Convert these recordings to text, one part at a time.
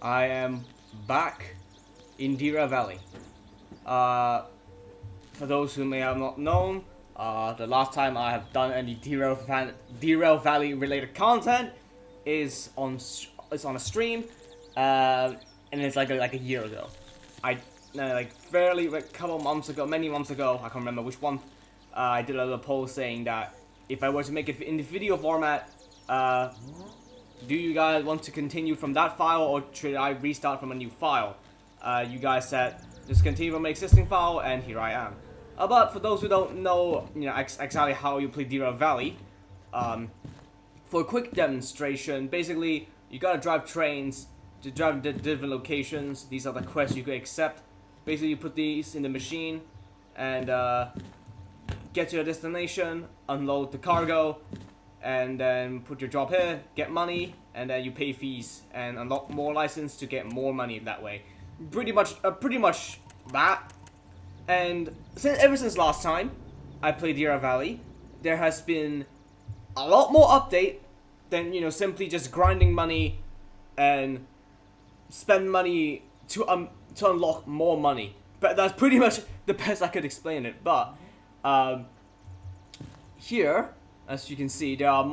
I am back in Derail Valley. For those who may have not known, the last time I have done any Derail Valley related content is on a stream, and it's like a year ago. Like a couple months ago, many months ago, I can't remember which one. I did a little post saying that if I were to make it in the video format, do you guys want to continue from that file or should I restart from a new file? You guys said just continue from the existing file, and here I am. But for those who don't know, exactly how you play Derail Valley, for a quick demonstration, basically you gotta drive trains to drive to different locations. These are the quests you could accept. Basically, you put these in the machine and get to your destination, unload the cargo, and then put your job here, get money, and then you pay fees and unlock more license to get more money that way. Pretty much that. And ever since last time I played Derail Valley, there has been a lot more update than simply just grinding money and spend money to unlock more money. But that's pretty much the best I could explain it. But here, as you can see, there are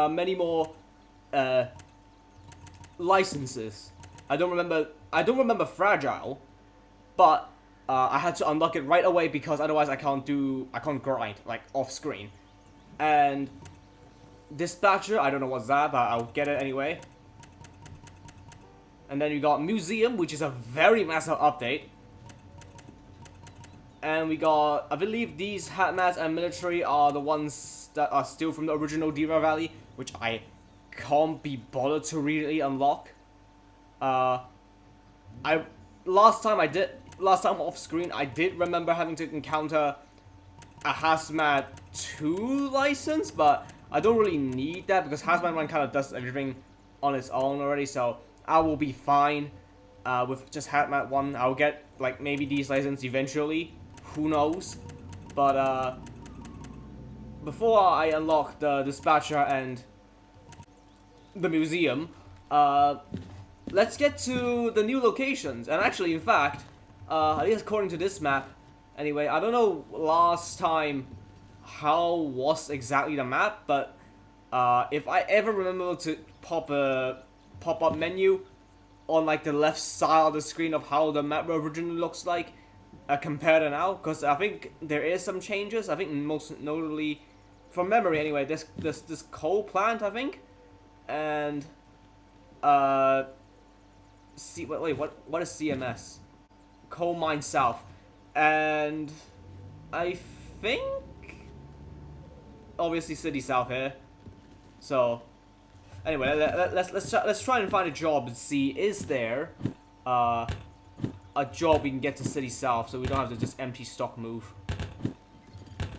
many more licenses. I don't remember Fragile, but I had to unlock it right away because otherwise I can't grind like off screen. And Dispatcher, I don't know what's that, but I'll get it anyway. And then you got Museum, which is a very massive update. And we got, I believe these Hatmats and Military are the ones that are still from the original Derail Valley, which I can't be bothered to really unlock. Last time off screen, I did remember having to encounter a Hazmat 2 license, but I don't really need that because Hazmat 1 kind of does everything on its own already, so I will be fine with just Hazmat 1. I'll get like maybe these licenses eventually, who knows. But before I unlock the Dispatcher and the Museum, let's get to the new locations. And actually, in fact, at least according to this map, anyway, I don't know last time how was exactly the map, but if I ever remember to pop a pop-up menu on like the left side of the screen of how the map originally looks like compared to now, because I think there is some changes. I think most notably, from memory anyway, this coal plant, I think, and what is CMS? Coal Mine South, and I think obviously City South here. So anyway, let's try and find a job and see, is there a job we can get to City South so we don't have to just empty stock move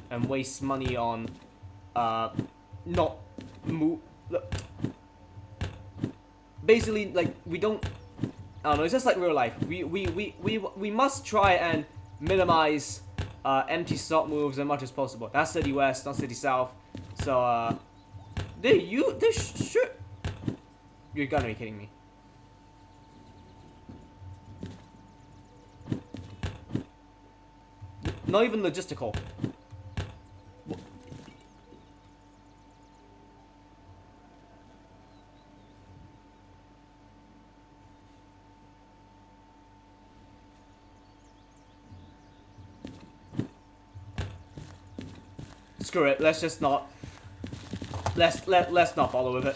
and waste money on not move. Basically, like, we don't. I don't know. It's just like real life. We must try and minimize empty stock moves as much as possible. That's City West, not City South. So should. You're gonna be kidding me. Not even logistical. Screw it. Let's just not. Let's not bother with it.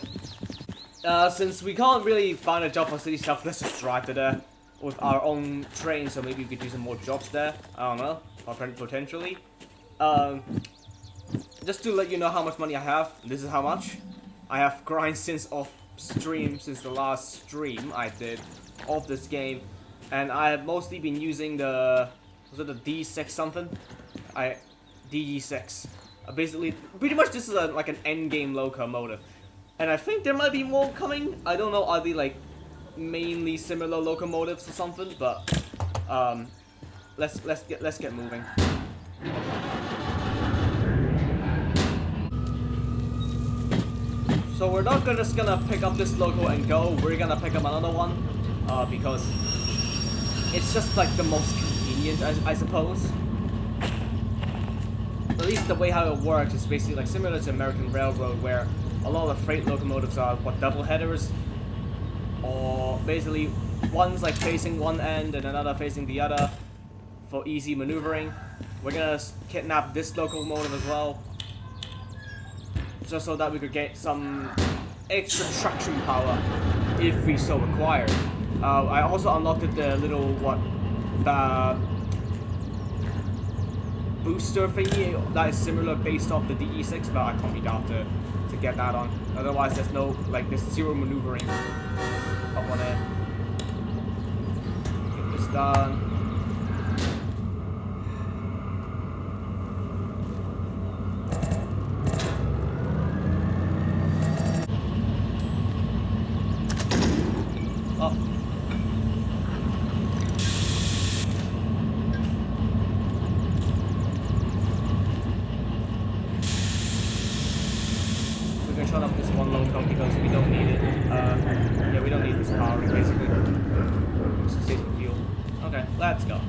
Since we can't really find a job for City South, let's just drive to there with our own train. So maybe we could do some more jobs there. I don't know, or potentially. Just to let you know how much money I have. This is how much I have grind since the last stream I did of this game, and I have mostly been using the D6 something. DD6. Basically, pretty much this is like an endgame locomotive, and I think there might be more coming. I don't know, are they like mainly similar locomotives or something? But let's get moving. So we're not just gonna pick up this loco and go. We're gonna pick up another one because it's just like the most convenient, I suppose. At least the way how it works is basically like similar to American Railroad, where a lot of freight locomotives are double headers, or basically one's like facing one end and another facing the other for easy maneuvering. We're gonna kidnap this locomotive as well, just so that we could get some extra traction power if we so require. I also unlocked the little the booster thingy that is similar based off the DE6, but I can't be down to get that on. Otherwise, there's no there's zero maneuvering up on it. Get this done. Oh. Shut up this one loco because we don't need it. Yeah, we don't need this powering basically. Just save some fuel. Okay, let's go.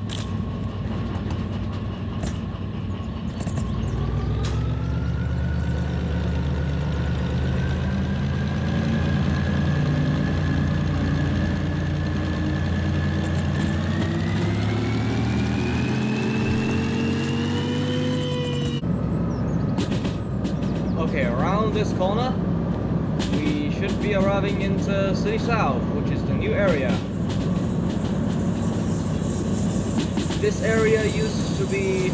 Okay, around this corner, we should be arriving into City South, which is the new area. This area used to be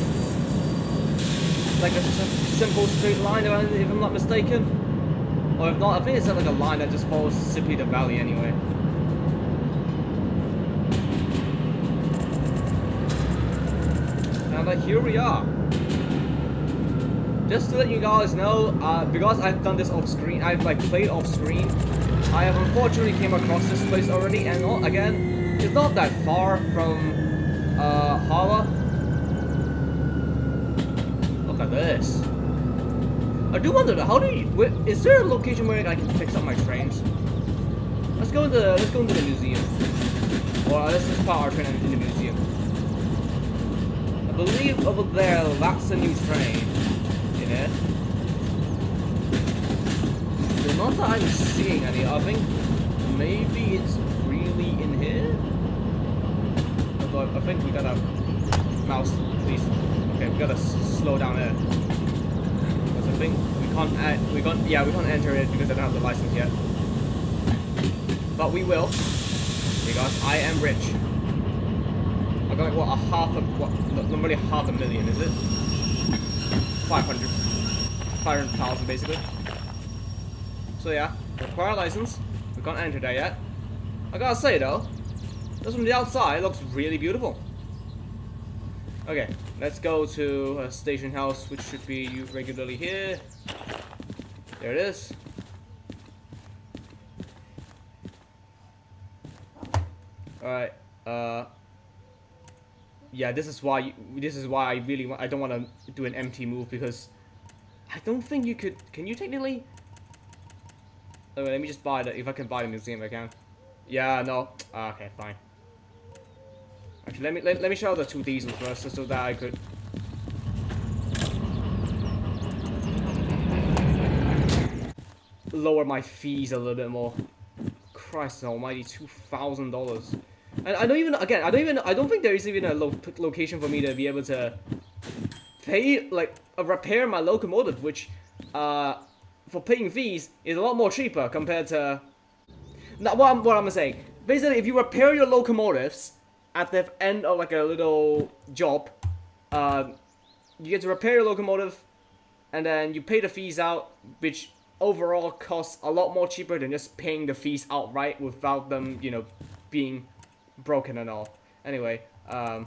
like a simple straight line, if I'm not mistaken. Or if not, I think it's like a line that just follows simply the valley anyway. And like here we are. Just to let you guys know, because I've done this off screen, I've like played off screen, I have unfortunately came across this place already, and again, it's not that far from Hala. Look at this. I do wonder, is there a location where I can fix up my trains? Let's go into the museum. Or let's just park our train in the museum. I believe over there, that's a new train. It. But not that I'm seeing any. I think maybe it's really in here. Although I think we gotta mouse, please. Okay, we gotta slow down there because I think we can't enter it because I don't have the license yet. But we will because I am rich. I got like normally half a million, is it? 500,000 basically. So yeah, require a license. We can't enter that yet. I gotta say though, just from the outside, it looks really beautiful. Okay, let's go to a station house, which should be used regularly here. There it is. All right. Yeah, this is why I don't want to do an empty move, because I don't think you could. Can you technically? Oh, let me just buy the. If I can buy the museum, I can. Yeah, no. Okay, fine. Actually, let me show the two diesels first, so that I could. Lower my fees a little bit more. Christ almighty, $2,000. And I don't think there is even a location for me to be able to pay, like, repair my locomotive, which, for paying fees is a lot more cheaper compared to. Now, what I'm saying, basically, if you repair your locomotives at the end of like a little job, you get to repair your locomotive, and then you pay the fees out, which overall costs a lot more cheaper than just paying the fees outright without them, you know, being broken and all. Anyway, I'm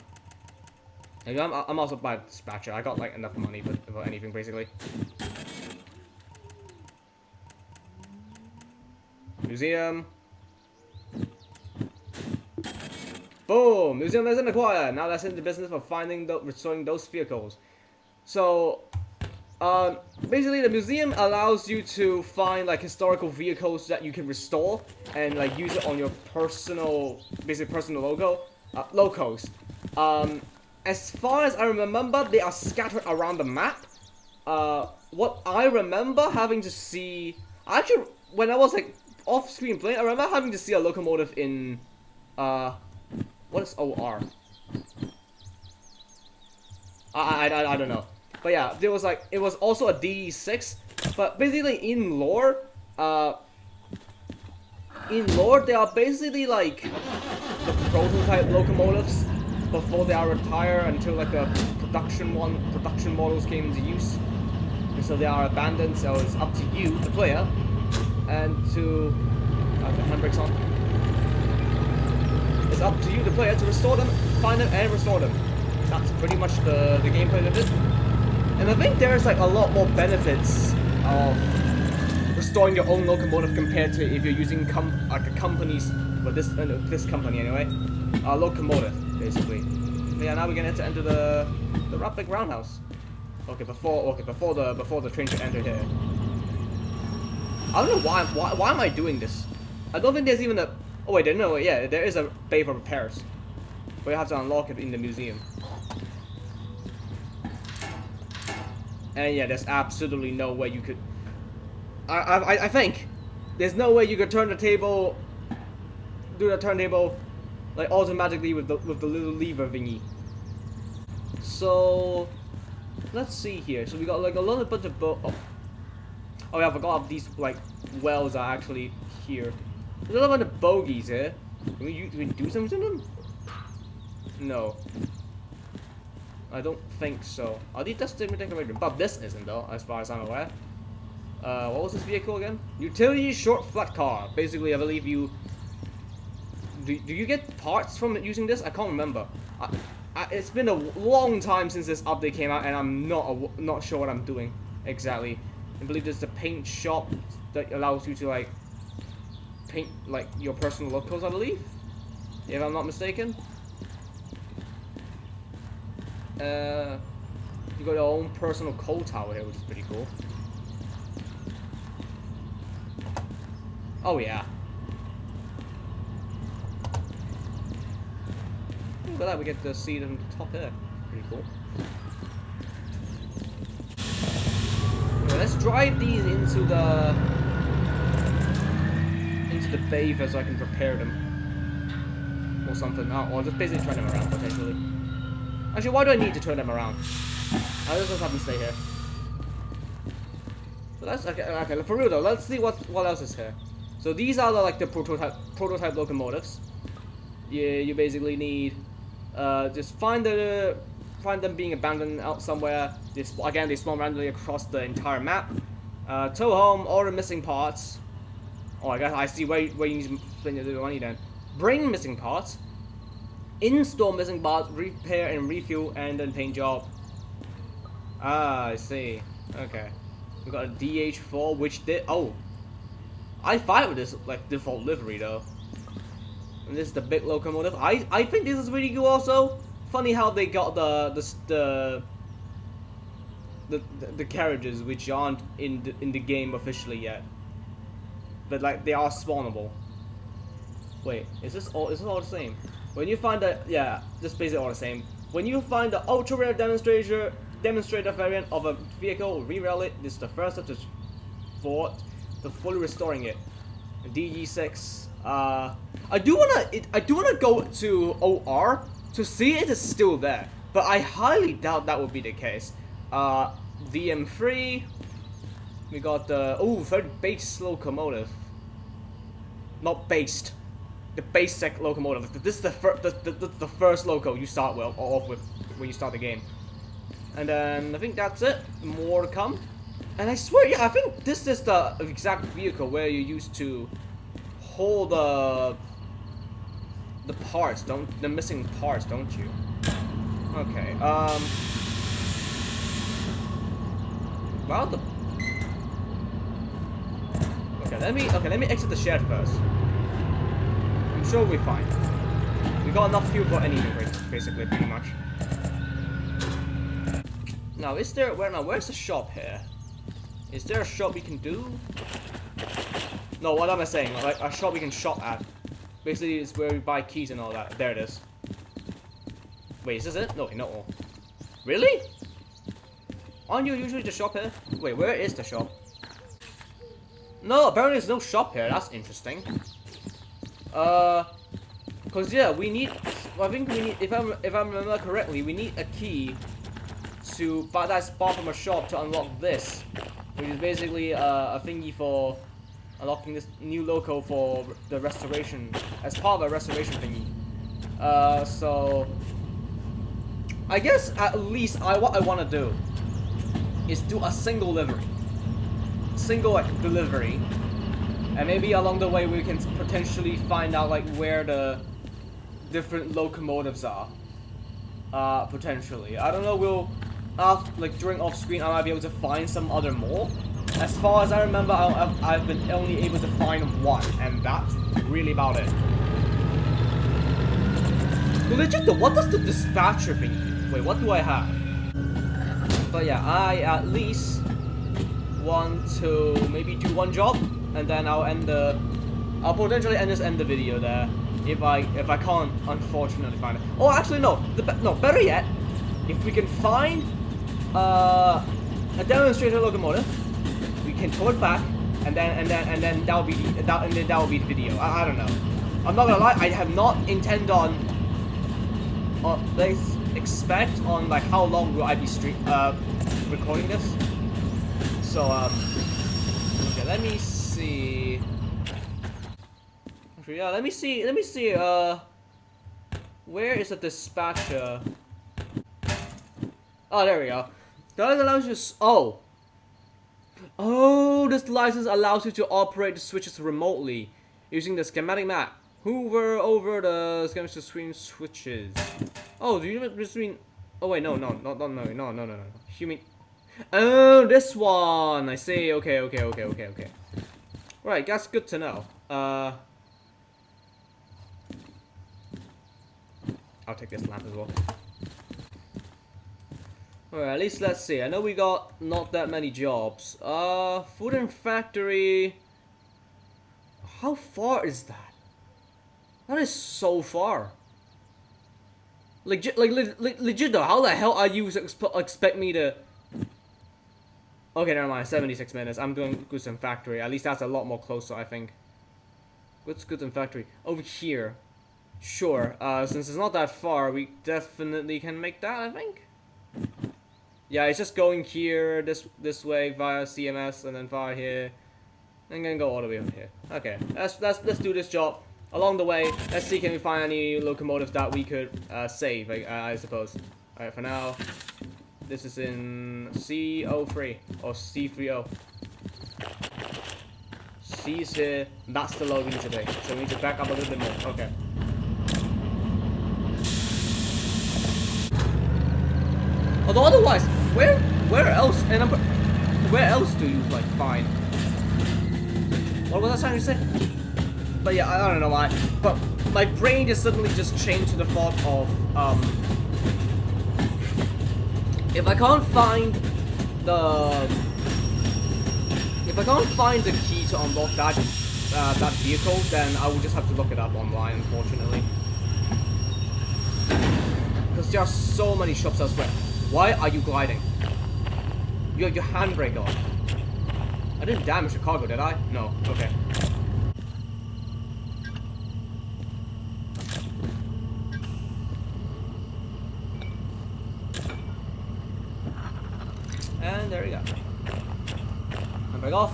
also by dispatcher. I got like enough money for anything basically. Museum. Boom! Museum isn't acquired. Now that's in the business of restoring those vehicles. So, Basically, the museum allows you to find like historical vehicles that you can restore and like use it on your personal, basically personal locos. As far as I remember, they are scattered around the map. What I remember having to see, actually, when I was like off-screen playing, I remember having to see a locomotive in, what is OR? I don't know. But yeah, there was like, it was also a D6, but basically in lore, they are basically like the prototype locomotives before they are retired until like the production models came into use. And so they are abandoned, so it's up to you, the player, and to, okay, handbrake's on. It's up to you, the player, to restore them, find them, and restore them. That's pretty much the gameplay of it. And I think there's like a lot more benefits of restoring your own locomotive compared to if you're using like a company's, well, this company anyway, locomotive basically. But yeah, now we're gonna enter the rapid roundhouse. Okay, before the train should enter here. I don't know why am I doing this? I don't think there's even a. Oh wait, no, yeah, there is a bay for repairs, but you have to unlock it in the museum. And yeah, there's absolutely no way you could. I think there's no way you could turn the table, do the turntable, like automatically with the little lever thingy. So let's see here. So we got like a little bit of oh yeah, I forgot these like wells are actually here. There's a little bit of bogies here. Can we do something to them? No. I don't think so. Are these just decorated? But this isn't though, as far as I'm aware. What was this vehicle again? Utility short flat car. Basically, I believe you. Do you get parts from using this? I can't remember. It's been a long time since this update came out, and I'm not sure what I'm doing exactly. I believe there's the paint shop that allows you to like paint like your personal locos, I believe, if I'm not mistaken. You got your own personal coal tower here, which is pretty cool. Oh yeah. Look at that, we get to see them top here. Pretty cool. Okay, let's drive these into the bather so I can prepare them. Or something. Or just basically turn them around potentially. Actually, why do I need to turn them around? I'll just have them stay here. So that's okay. For real though, let's see what else is here. So these are like the prototype locomotives. You basically need just find them being abandoned out somewhere. They spawn randomly across the entire map. Tow home all the missing parts. Oh, I guess I see where you need to spend your money then. Bring missing parts. Install missing parts, repair and refuel, and then paint job. Ah, I see. Okay. We got a DH4, which did. Oh, I fight with this like default livery though. And this is the big locomotive. I think this is really cool also. Funny how they got the carriages which aren't in the game officially yet, but like they are spawnable. Wait, is this all the same? When you find the this is basically all the same. When you find the ultra rare demonstrator variant of a vehicle, re-rail it. This is the first step to fully restoring it. DG6. I do wanna go to OR to see it is still there, but I highly doubt that would be the case. VM3. We got the third base locomotive. Not based. The basic locomotive. This is the first loco you start off with when you start the game. And then I think that's it. More to come. And I swear, yeah, I think this is the exact vehicle where you used to hold the parts, the missing parts, don't you? Okay. Well, let me exit the shed first. I'm sure we'll be fine. We got enough fuel for anything, basically, pretty much. Now, is there... where's the shop here? Is there a shop we can do? No, what am I saying? Like, a shop we can shop at. Basically, it's where we buy keys and all that. There it is. Wait, is this it? No, no. Really? Aren't you usually the shop here? Wait, where is the shop? No, apparently there's no shop here. That's interesting. Cause yeah, we need... I think we need... If I remember correctly, we need a key to buy that spot from a shop to unlock this, which is basically a thingy for unlocking this new loco for the restoration, as part of a restoration thingy. So I guess at least what I want to do is do a single delivery, and maybe along the way we can potentially find out like where the different locomotives are. Potentially, I don't know. We'll like during off screen I might be able to find some other more. As far as I remember, I've been only able to find one, and that's really about it. Legit though, what does the dispatcher thing do? Wait, what do I have? But yeah, I at least want to maybe do one job, and then I'll potentially end the video there if I can't unfortunately find it. Oh, actually no, better yet, if we can find a demonstrator locomotive, we can tow it back, and then that will be the video. I don't know. I'm not gonna lie, I have not intended on let's expect on like how long will I be recording this. So okay, let me see. Actually, yeah, let me see. Where is the dispatcher? Oh, there we go. That allows you to this license allows you to operate the switches remotely using the schematic map. Hover over the schematic screen switches. Oh, do you just mean? Oh wait, no. You mean? Oh, this one. I see. Okay. Right, that's good to know. I'll take this lamp as well. Alright, at least let's see. I know we got not that many jobs. Food and factory. How far is that? That is so far. Legit though, how the hell are you expect me to... Okay, never mind, 76 minutes. I'm doing goods and factory. At least that's a lot more closer, I think. Goods and factory. Over here. Sure, since it's not that far, we definitely can make that, I think. Yeah, it's just going here, this way, via CMS, and then via here. And then go all the way over here. Okay, let's do this job. Along the way, let's see can we find any locomotives that we could save, I suppose. Alright, for now, this is in C03, or C30. C is here, that's the load we need to do. So we need to back up a little bit more, okay. Although otherwise, where else do you like find? What was I trying to say? But yeah, I don't know why. But my brain just suddenly just changed to the thought of if I can't find the key to unlock that vehicle, then I will just have to look it up online, unfortunately. Because there are so many shops elsewhere. Why are you gliding? You have your handbrake on. I didn't damage the cargo, did I? No. Okay. And there we go. Handbrake off.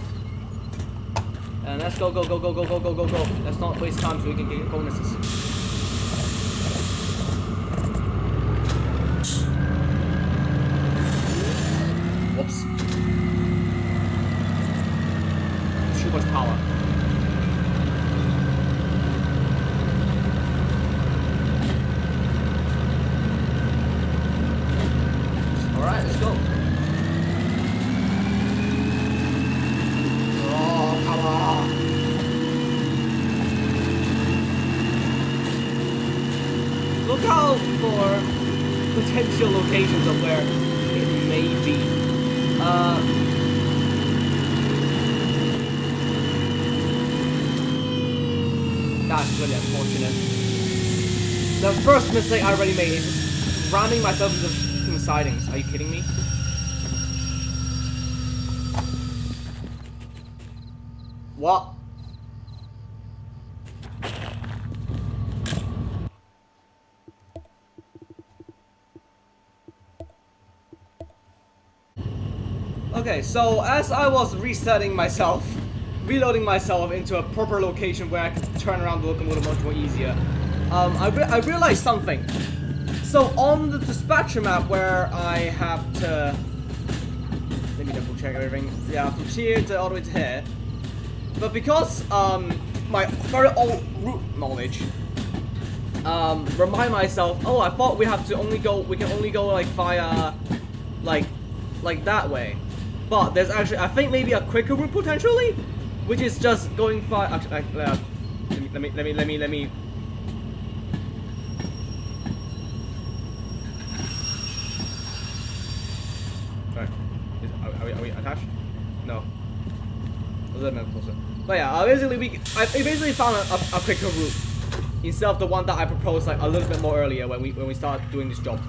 And let's go. Let's not waste time so we can get bonuses. Whoops. Too much power. Alright, let's go. Oh, power. Look out for potential locations of where it A, B. That's really unfortunate. The first mistake I already made is just ramming myself into the sidings. Are you kidding me? What? Okay, so as I was reloading myself into a proper location where I could turn around the locomotive much more easier, I realized something. So on the dispatcher map where I have to, let me double check everything. Yeah, from here to all the way to here. But because my very old route knowledge, remind myself, oh, I thought we can only go like via, like that way. But there's actually, I think maybe a quicker route potentially, which is just going via. Actually, let me. Sorry, are we attached? No. A little bit closer. But yeah, I basically found a quicker route instead of the one that I proposed like a little bit more earlier when we started doing this job.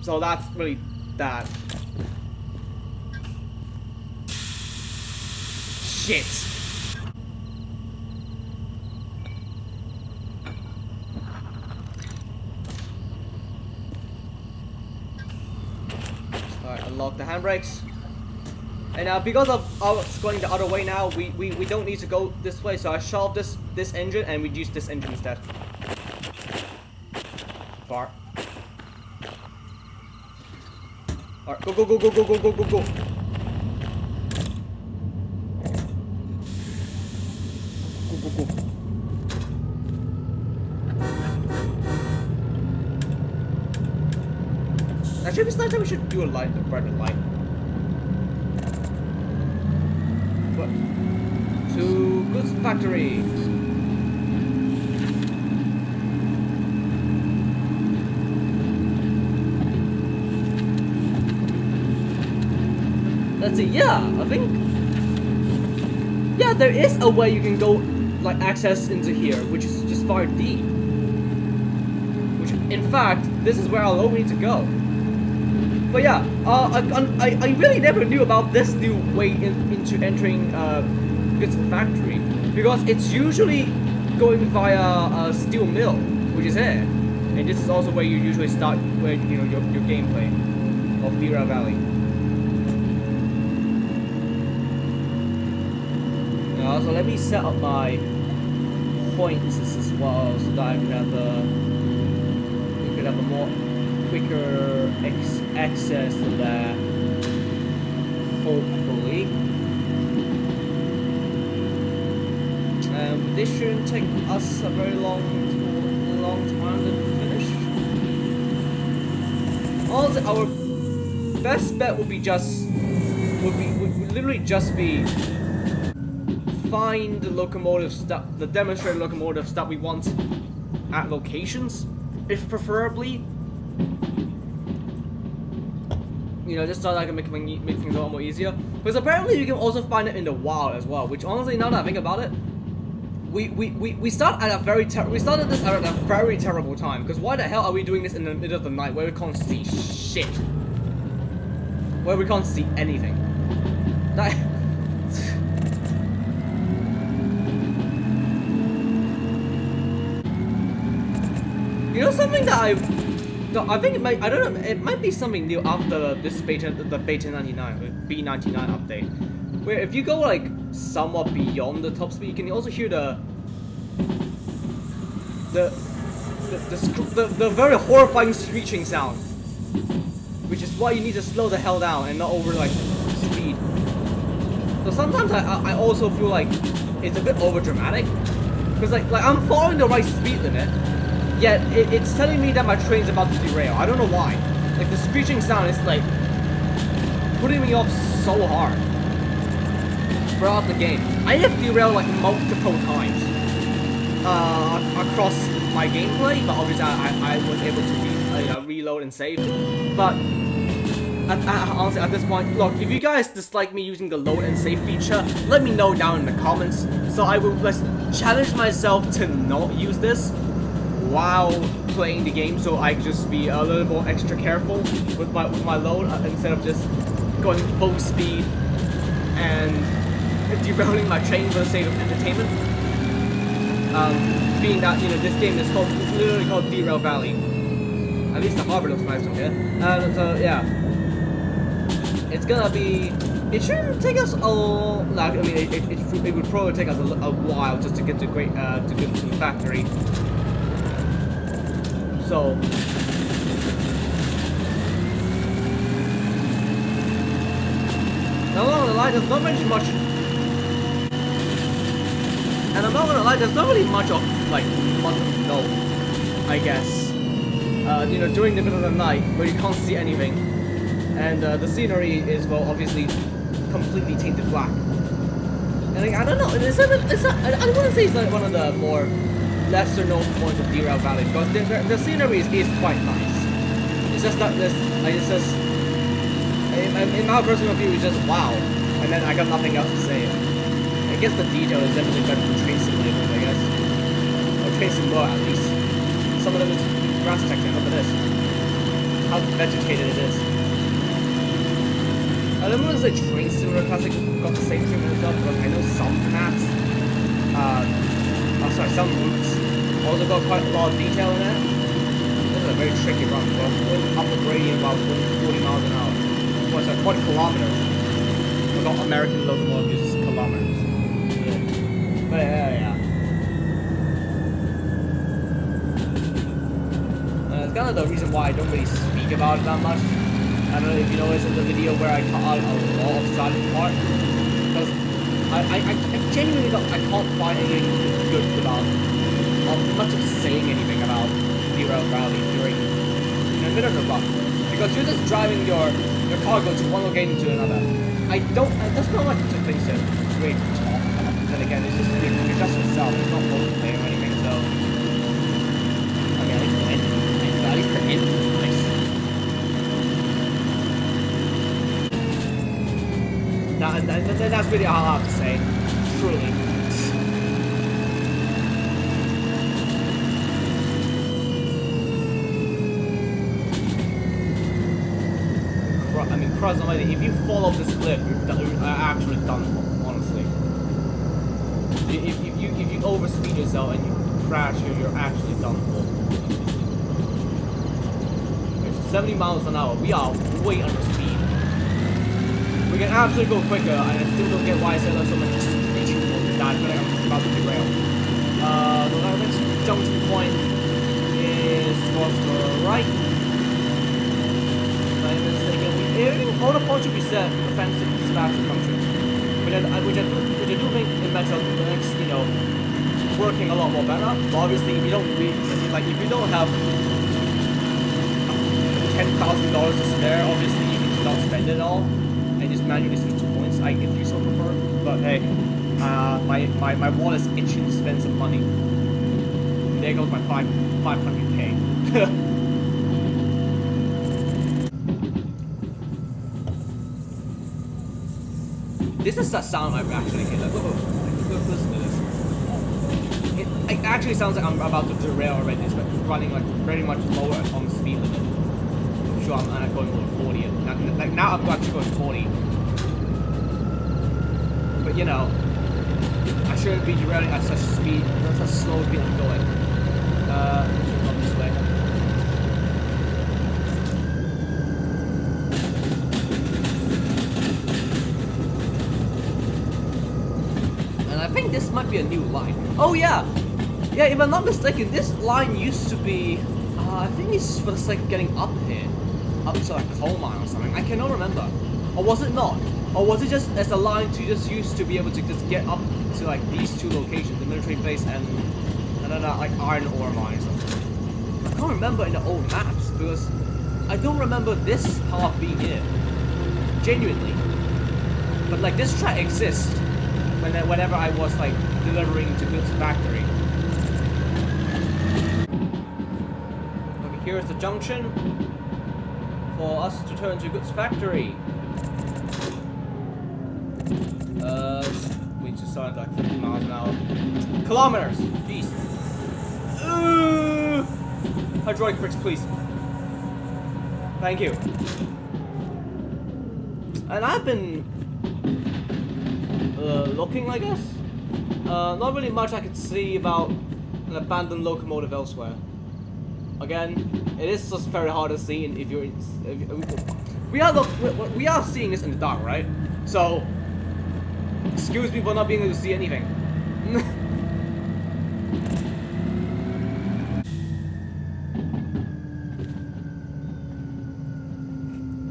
So that's really that. Shit. Alright, unlock the handbrakes. And now because of us going the other way now, we don't need to go this way, so I shelved this engine and we use this engine instead. Far. Alright, go. Go. Actually, this night we should do a brighter light. What? To goods factory. Let's see. Yeah, I think. Yeah, there is a way you can go. Like access into here, which is just fire D. Which, in fact, this is where I'll need to go. But yeah, I really never knew about this new way into entering goods factory, because it's usually going via a steel mill, which is here, and this is also where you usually start where your gameplay of Derail Valley. So let me set up my points as well, so that I can have a more quicker access to that. Hopefully, this shouldn't take us a very long time to finish. Also, our best bet would literally just be. Find the locomotives the demonstrator locomotives that we want at locations, if preferably. You know, just so that I can make things a lot more easier. Because apparently you can also find it in the wild as well. Which honestly, now that I think about it, we started this at a very terrible time. Because why the hell are we doing this in the middle of the night where we can't see shit? Where we can't see anything. You know, something that I think it might, I don't know, it might be something new after this the beta 99 B99 update, where if you go like somewhat beyond the top speed, you can also hear the very horrifying screeching sound, which is why you need to slow the hell down and not over like speed. So sometimes I also feel like it's a bit over dramatic, because like I'm following the right speed limit. Yet, it's telling me that my train's about to derail. I don't know why. Like, the screeching sound is, like, putting me off so hard throughout the game. I have derailed, like, multiple times across my gameplay, but obviously I was able to reload and save. But honestly, at this point, look, if you guys dislike me using the load and save feature, let me know down in the comments. So I will challenge myself to not use this while playing the game, so I can just be a little more extra careful with my load instead of just going full speed and derailing my train for the sake of entertainment. Being that, you know, this game is literally called Derail Valley. At least the harbor looks nice from here. So yeah, it's gonna be. It shouldn't take us a. Like, I mean, it would probably take us a while just to get to the factory. So. Now, I'm not gonna lie, there's not very much. And I'm not gonna lie, there's not really much of like no, I guess. You know, during the middle of the night where you can't see anything, and the scenery is, well, obviously completely tainted black. And like, I don't know, I don't want to say it's like one of the more lesser known points of Derail Valley, because the scenery is quite nice. It's just that it's just in my personal view, it's just wow. And then I got nothing else to say. I guess the detail is definitely better than Train Simulator, I guess, or Train Simulator at least. Some of them is grass texture. Look at this. How vegetated it is. I don't want to say Train Simulator Classic got the same treatment as well, because I know some maps, some routes also got quite a lot of detail in there. This is a very tricky run. We're going up the gradient about 40 miles an hour. Well, sorry, 40 kilometers. I forgot American locomotive uses kilometers. Yeah. But yeah. It's kind of the reason why I don't really speak about it that much. I don't know if you noticed in the video where I cut out a lot of silent part, because I genuinely can't find anything good without much of saying anything about Derail Valley during the middle of the run, because you're just driving your cargo to one location to another. There's not much to things to really talk about. Then again, it's just itself. It's not roleplay or anything, so. Okay, at least the end is nice. That's really all I have to say. Truly. I mean, cross almighty, if you fall off this cliff, you're actually done for, honestly. If you overspeed yourself and you crash, you're actually done for. 70 miles an hour, we are way under speed. We can absolutely go quicker, and I still don't get why I said there's so much speed that I'm about to derail. The next junction point is towards the right. If I'm mistaken, all the points should be set for offensive dispatch function, which I do think it makes you know, working a lot more better. But obviously, if you don't have $10,000 to spare, obviously you can not spend it all and just manually switch to points. I if you so prefer, but hey, my wallet's itching to spend some money. There goes my 500k. This is the sound I've actually hit. Like, listen to this. It actually sounds like I'm about to derail already. It's running like very much lower on the speed limit. I'm sure I'm going over 40. Like now I'm actually going 40. But you know, I shouldn't be derailing at such speed. That's how slow speed I'm going. Up this way. I think this might be a new line. Oh yeah! Yeah, if I'm not mistaken, this line used to be... I think it's for the sake of getting up here. Up to like coal mine or something. I cannot remember. Or was it not? Or was it just as a line to just use to be able to just get up to like these two locations, the military base and another like iron ore mine or something. I can't remember in the old maps because I don't remember this part being it. Genuinely. But like this track exists. Whenever I was like delivering to goods factory. Okay, here's the junction for us to turn to goods factory. We just started like 50 miles an hour. Kilometers! Jeez. Hydraulic brakes, please. Thank you. And I've been looking, I guess. Not really much I could see about an abandoned locomotive elsewhere. Again, it is just very hard to see, and if you're, we are seeing this in the dark, right? So, excuse me for not being able to see anything.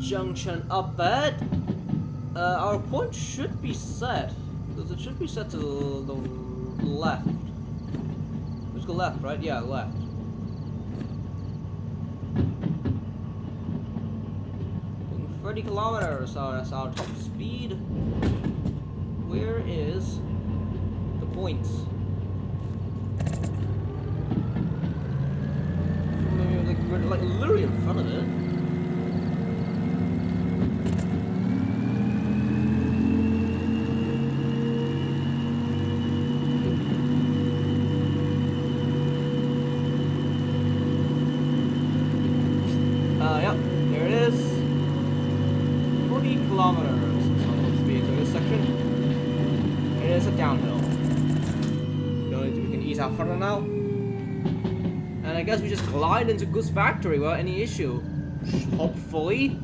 Junction up ahead. Our point should be set. Because it should be set to the left. Let's go left, right? Yeah, left. 30 kilometers. That's our top speed. Where is the point? We're like literally in front of it. Yep, there it is. 40 kilometers. So speed to this section. It is a downhill. We can ease out further now. And I guess we just glide into goods factory without any issue. Hopefully.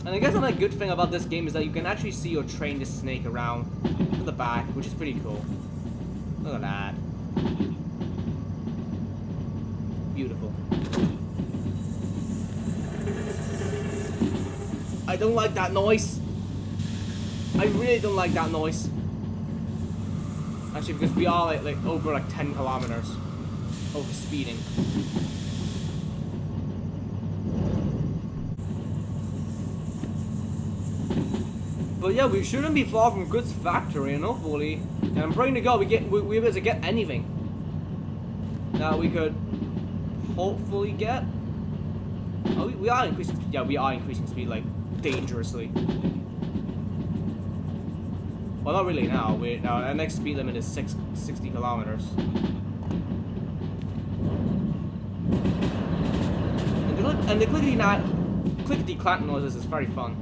And I guess another good thing about this game is that you can actually see or train this snake around to the back, which is pretty cool. Look at that. Beautiful. I don't like that noise. I really don't like that noise. Actually, because we are like over like 10 kilometers over speeding. But yeah, we shouldn't be far from goods factory, and hopefully, and I'm praying to God we're able to get anything that we could hopefully get. Oh, we are increasing. Yeah, we are increasing speed like dangerously. Well, not really now. Our next speed limit is 60 kilometers. And the clickety clack noises is very fun.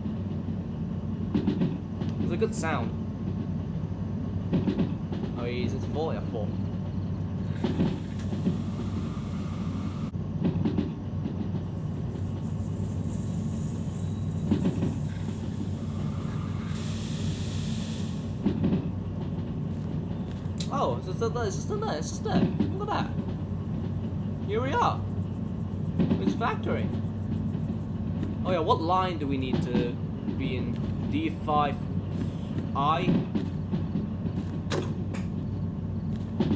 It's a good sound. Oh, is it full? Yeah, full. Oh, it's just there. It's just there. Look at that. Here we are. It's factory. Oh yeah, what line do we need to be in? D5I?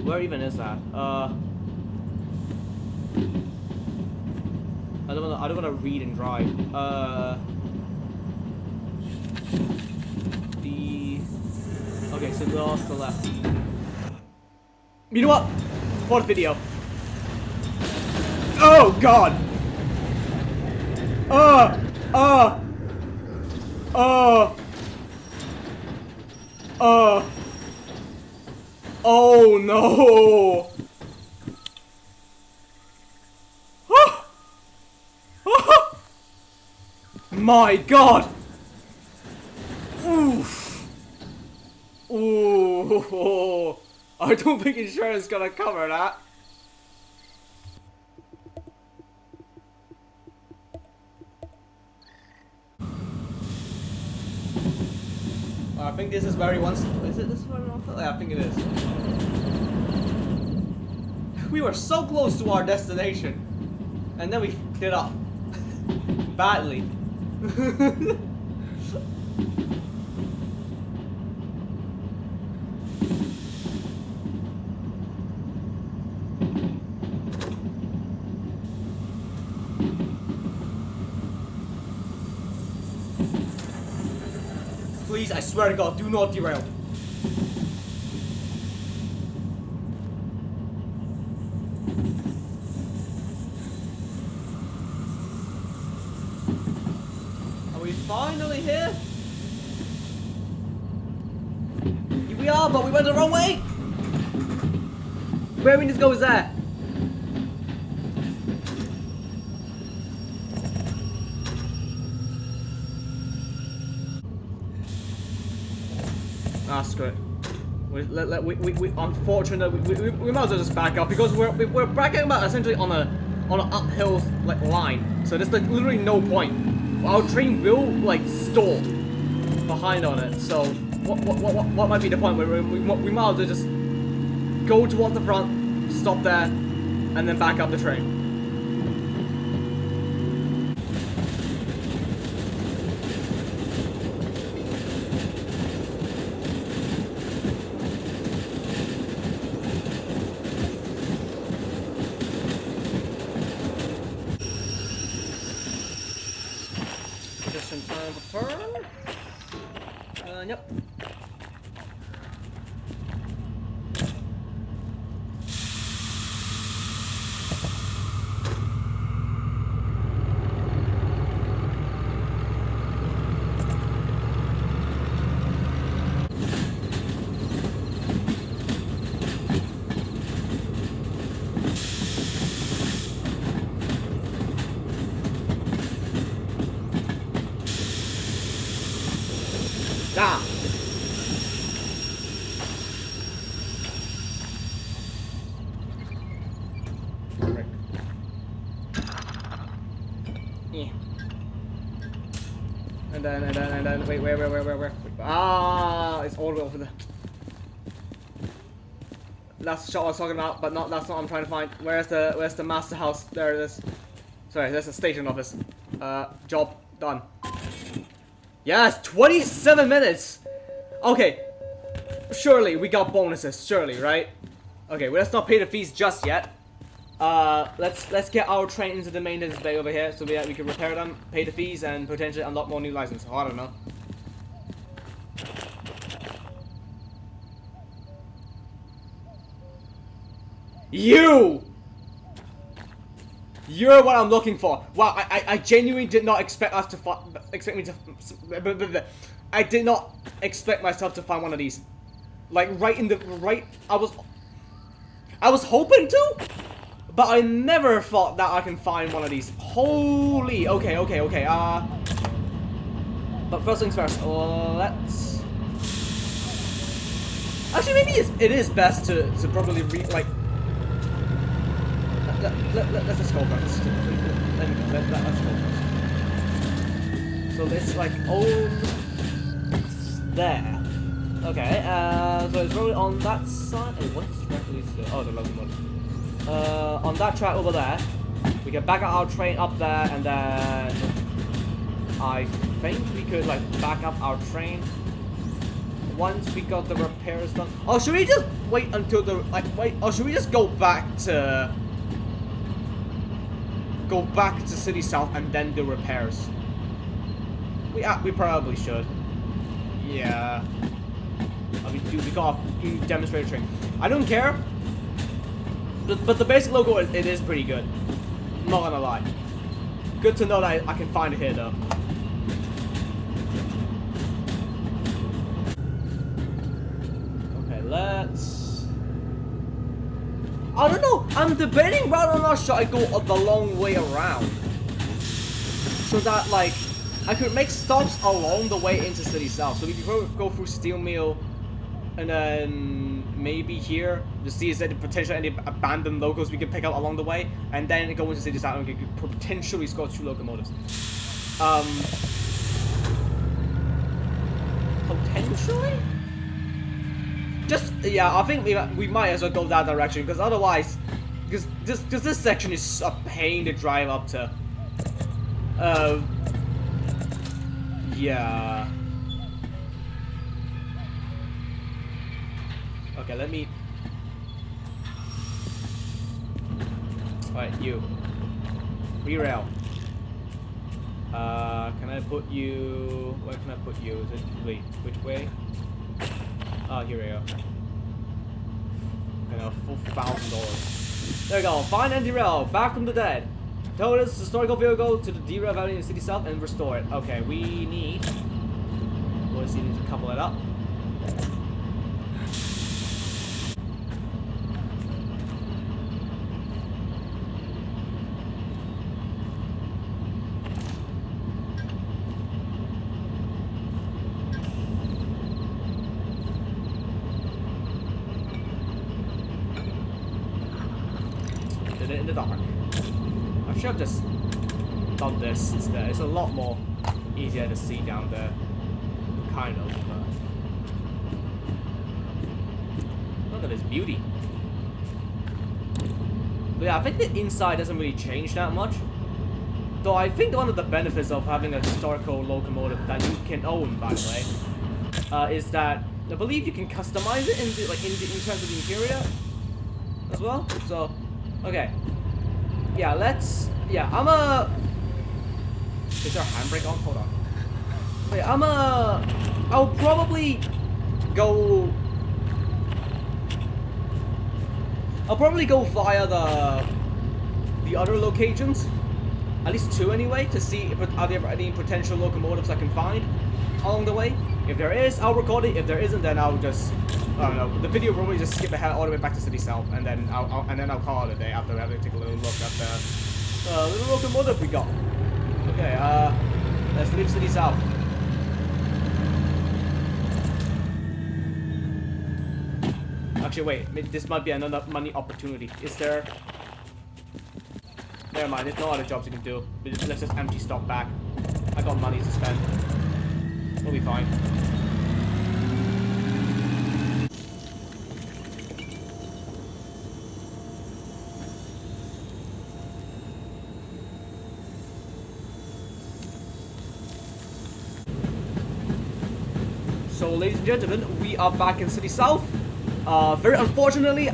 Where even is that? I don't wanna read and drive. Okay, so lost the left. You know what? For the video. Oh God! Oh no! My God! Oof! Ooh! I don't think insurance is gonna cover that. I think this is where he wants. Is it this is where he wants? Yeah, I think it is. We were so close to our destination, and then we f***ed it up badly. Please, I swear to God, do not derail. finally here? Here we are, but we went the wrong way! Where we need to go is there. Ah, screw it. Unfortunately, we might as well just back up because we're backing up essentially on an uphill like line. So there's like literally no point. Our train will like stall behind on it. So what might be the point where we might as well just go towards the front, stop there, and then back up the train. Just in time for turn. Yep. Ah! Frick. Yeah. And then, wait, where? Ah, it's all the way over there. That's the shot I was talking about, but that's not what I'm trying to find. Where's the master house? There it is. Sorry, there's a station office. Job done. Yes, 27 minutes! Okay. Surely we got bonuses, surely, right? Okay, well, let's not pay the fees just yet. Let's get our train into the maintenance bay over here so we can repair them, pay the fees, and potentially unlock more new licenses. Oh, I don't know. You're what I'm looking for. Wow, I genuinely did not expect us to I did not expect myself to find one of these. Like I was hoping to, but I never thought that I can find one of these. Holy, okay. But first things first, let's actually maybe it is best to probably read like. Let's just go first. Let's go first. So it's like there. Okay, so it's probably on that side. Oh, what's the track leads to? Oh, the locomotive. On that track over there, we can back up our train up there, and then I think we could like back up our train once we got the repairs done. Oh, should we just wait until the or should we just go back to City South and then do repairs? We probably should. Yeah. I mean, dude, we got a demonstrator train. I don't care. But the basic logo, it is pretty good. I'm not gonna lie. Good to know that I can find it here, though. Okay, let's... I don't know. I'm debating whether or not should I go the long way around. So that, like, I could make stops along the way into City South. So we could go through Steel Mill, and then maybe here to see is there potentially any abandoned locals we can pick up along the way, and then go into City South and we could potentially score 2 locomotives. Potentially? Just yeah, I think we might as well go that direction because otherwise, because this section is a pain to drive up to. Yeah. Okay, let me... Alright, you. Derail. Can I put you... Where can I put you? Is it... Wait, which way? Oh, here we go. Okay, now $4,000. There we go. Find and Derail. Back from the dead. Tow this historical vehicle to the Derail Valley in the city south and restore it. Okay, we need... We'll see, need to couple it up. Did it in the dark. I should have just done this instead. It's a lot more easier to see down there. Kind of. Look at this beauty. But yeah, I think the inside doesn't really change that much. Though I think one of the benefits of having a historical locomotive that you can own, by the way, is that I believe you can customize it in terms of the interior as well. So, okay. Yeah, let's... Yeah, I'm a... Is there a handbrake on? Hold on. Wait, I'll probably go... I'll probably go via the other locations. At least 2 anyway, to see if are there any potential locomotives I can find along the way. If there is, I'll record it. If there isn't, then I'll just... I don't know. The video will probably just skip ahead all the way back to City South, and then I'll call it a day after having to take a little look at the little locomotive we got. Okay, let's leave City South. Actually, wait. This might be another money opportunity. Is there? Never mind. There's no other jobs you can do. Let's just empty stock back. I got money to spend. We'll be fine. So, ladies and gentlemen, we are back in City South. Very unfortunately,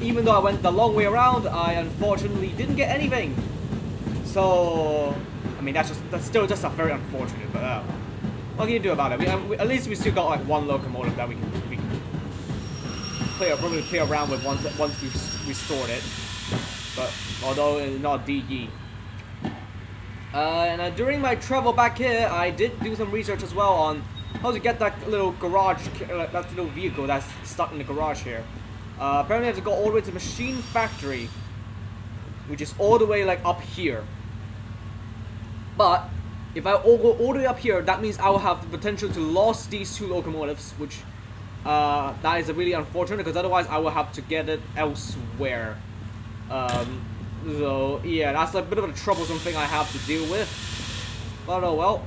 even though I went the long way around, I unfortunately didn't get anything. So, I mean, that's still just a very unfortunate, but what can you do about it? At least we still got like 1 locomotive that we can probably play around with once we restored it. But although it's not DE. And during my travel back here, I did do some research as well on how to get that little garage, that little vehicle that's stuck in the garage here. Apparently I have to go all the way to Machine Factory, which is all the way like up here. But if I go all the way up here, that means I will have the potential to lose these 2 locomotives, which that is really unfortunate, because otherwise I will have to get it elsewhere. So yeah, that's a bit of a troublesome thing I have to deal with. But oh well.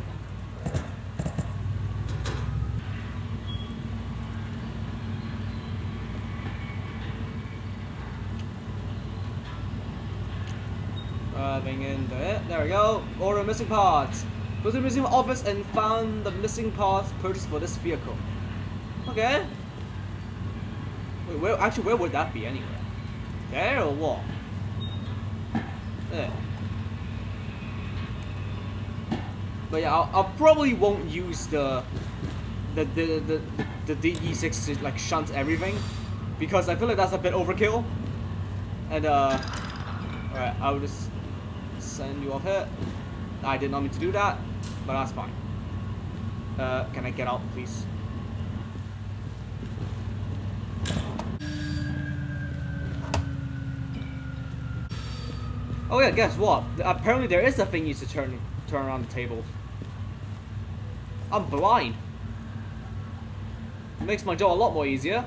Driving into it. There we go. Order missing parts. Go to the museum office and found the missing parts purchased for this vehicle. Okay. Wait, where would that be anyway? There or what? There. But yeah, I probably won't use the DE6 to like shunt everything, because I feel like that's a bit overkill. And alright, I'll just send you off here. I did not mean to do that, but that's fine. Can I get out, please? Oh yeah, guess what? Apparently there is a thing you need to turn around the table. I'm blind. It makes my job a lot more easier.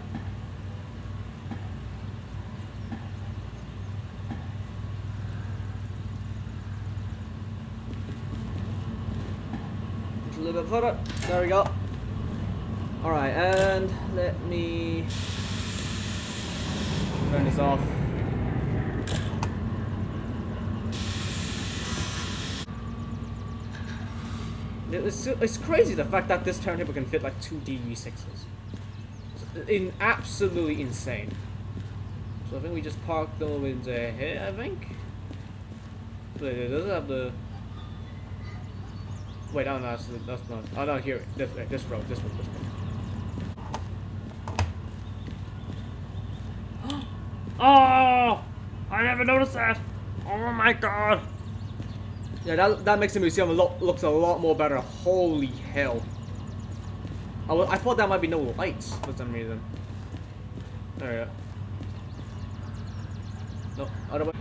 A little bit further. There we go. Alright, and let me turn this off. It's crazy the fact that this turntable can fit like 2 DE6s. Absolutely insane. So I think we just park them into here, I think. Wait, it doesn't have the... Wait, oh no, that's not... Oh no, here, this road. Oh! I never noticed that! Oh my god! Yeah, that makes the museum looks a lot more better. Holy hell. I thought that might be no lights for some reason. There we go. No, other way.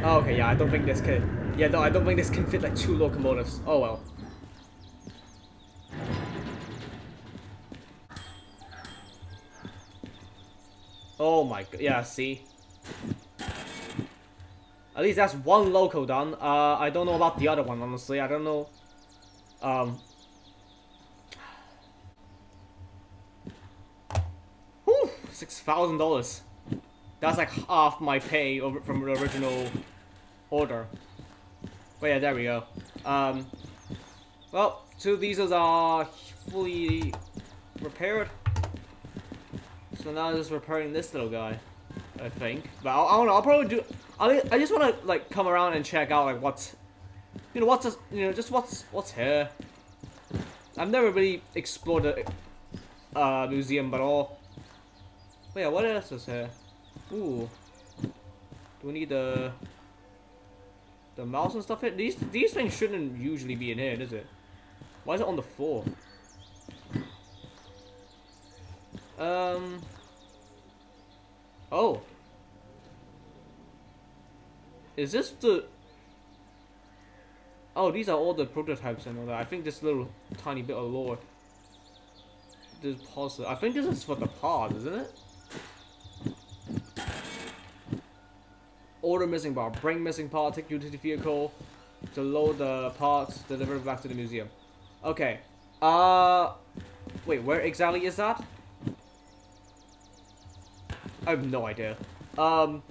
Oh, okay, yeah, I don't think this can. Yeah, no, I don't think this can fit like 2 locomotives. Oh well. Oh my god, yeah, see? At least that's 1 loco done. I don't know about the other one, honestly. I don't know. Whew, $6,000. That's like half my pay over from the original order. But yeah, there we go. Well, 2 of these are fully repaired. So now I'm just repairing this little guy, I think. But I don't know. I'll probably do. I just want to like come around and check out like what's, just what's here. I've never really explored the museum at all. But yeah, what else is here? Ooh, do we need the mouse and stuff here? These things shouldn't usually be in here, does it? Why is it on the floor? Oh. Is this the... Oh, these are all the prototypes and all that. I think this little tiny bit of lore. This puzzle. I think this is for the pod, isn't it? Order missing bar. Bring missing part. Take utility vehicle to load the parts. Deliver it back to the museum. Okay. Wait, where exactly is that? I have no idea. I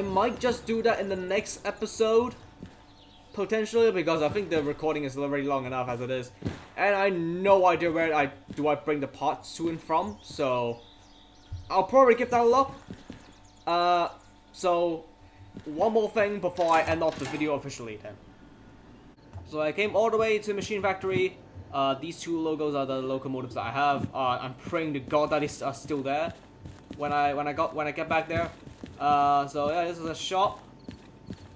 might just do that in the next episode. Potentially, because I think the recording is already long enough as it is. And I have no idea where I bring the parts to and from. So, I'll probably give that a look. So, one more thing before I end off the video officially then. So I came all the way to Machine Factory. These 2 logos are the locomotives that I have. I'm praying to God that are still there when I get back there. So yeah, this is a shop.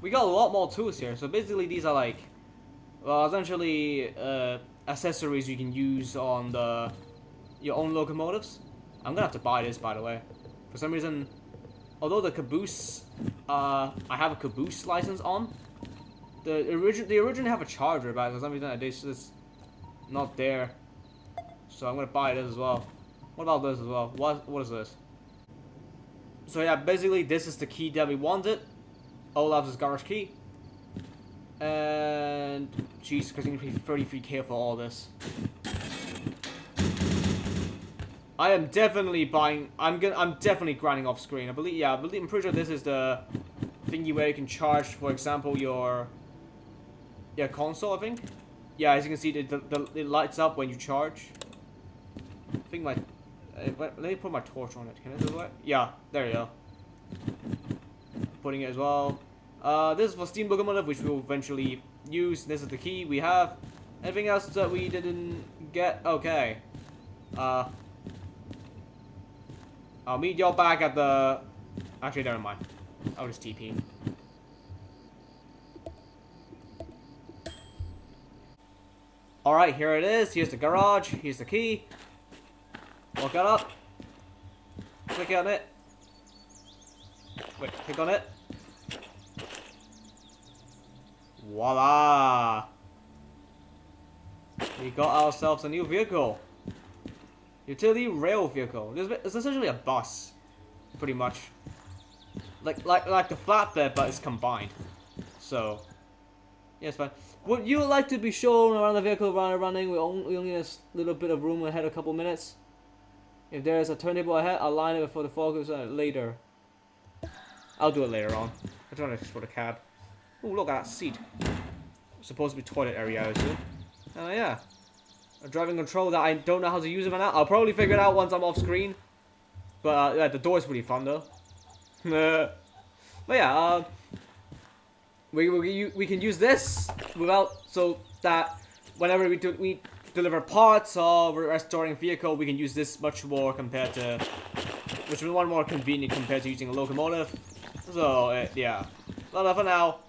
We got a lot more tools here. So basically, these are like, well, essentially accessories you can use on your own locomotives. I'm gonna have to buy this, by the way. For some reason, although the caboose, I have a caboose license on. They originally have a charger, but for some reason it's just not there. So I'm gonna buy this as well. What about this as well? What is this? So yeah, basically this is the key that we wanted. Olaf's garage key. And jeez, because you need to pay 33k for all this. I am definitely buying. I'm definitely grinding off screen. I'm pretty sure this is the thingy where you can charge, for example, your console. I think. Yeah, as you can see, it lights up when you charge. I think my. Let me put my torch on it. Can I do that? Yeah, there you go. Putting it as well. This is for Steam Locomotive, which we'll eventually use. This is the key we have. Anything else that we didn't get? Okay. I'll meet y'all back at the... Actually, never mind. I'll just TP. Alright, here it is. Here's the garage. Here's the key. Walk it up. Click on it. Wait, click on it. Voila! We got ourselves a new vehicle. Utility rail vehicle. It's essentially a bus, pretty much. Like the flatbed, but it's combined. So, yeah, it's fine. Would you like to be shown around the vehicle running? We only need a little bit of room ahead, a couple minutes. If there is a turntable ahead, I'll line it before the focus later. I'll do it later on. I don't want to explore the cab. Oh, look at that seat. It's supposed to be toilet area, I assume. Yeah. A driving control that I don't know how to use it right now. I'll probably figure it out once I'm off screen. But yeah, the door is pretty fun though. But yeah, we can use this without, so that whenever we deliver parts or we're restoring vehicle, we can use this much more compared to, which is one more convenient compared to using a locomotive. So yeah, but for now,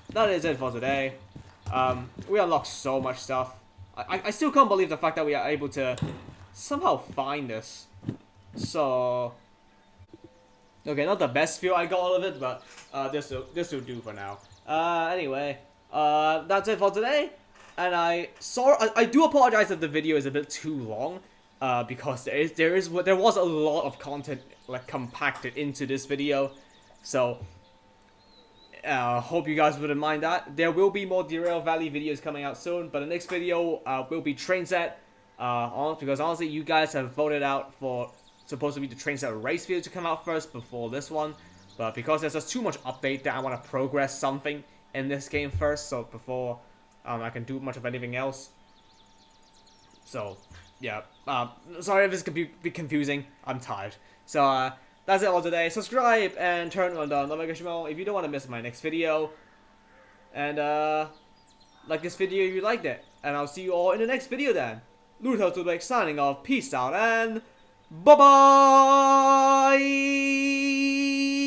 that is it for today. We unlocked so much stuff. I still can't believe the fact that we are able to somehow find this. So okay, not the best feel I got all of it, but this will do for now. Anyway, that's it for today. And I do apologize if the video is a bit too long, because there was a lot of content like compacted into this video, so hope you guys wouldn't mind that. There will be more Derail Valley videos coming out soon, but the next video will be Trainz, because honestly you guys have voted out for supposed to be the Trainz race video to come out first before this one, but because there's just too much update that I want to progress something in this game first, so before I can do much of anything else. So yeah, sorry if this could be confusing. I'm tired. So that's it all today. Subscribe and turn on the notification bell if you don't want to miss my next video. And like this video if you liked it. And I'll see you all in the next video then. Luther signing off. Peace out and bye bye.